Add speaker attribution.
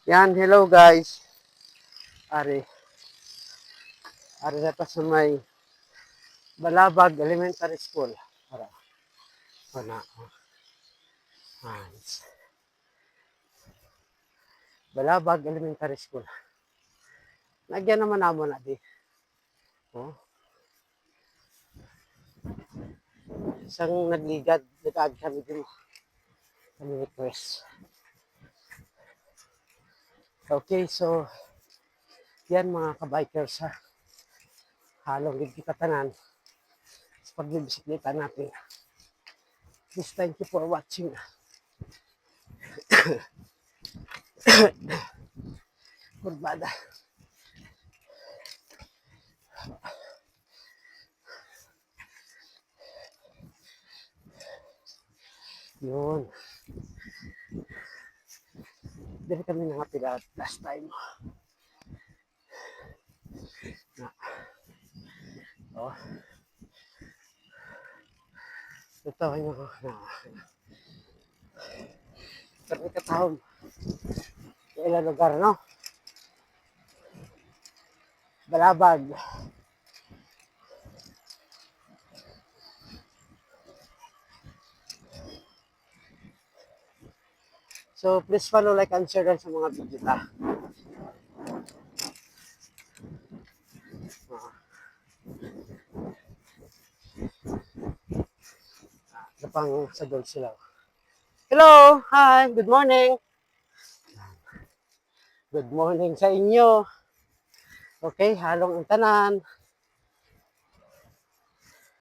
Speaker 1: Yan, hello guys. Ari, ari na pa sa may Balabag Elementary School. Para, na. Nice. Balabag Elementary School. Nagyan naman naman na di. Oh. Isang nagligad kami din. Kami request. Okay, so yan mga kabikers ha. Halong gid kita tanan sa pagbibisikleta natin. Please, thank you for watching. Kurbada. Yun. Dili kami nakapila last time. Oh. Ito yung kami katahom. Ilang lugar, no? Balabag. So, please follow, like, and share din sa mga video ta. Napang sa doon sila. Hello! Hi! Good morning! Good morning sa inyo. Okay, halong ang tanan.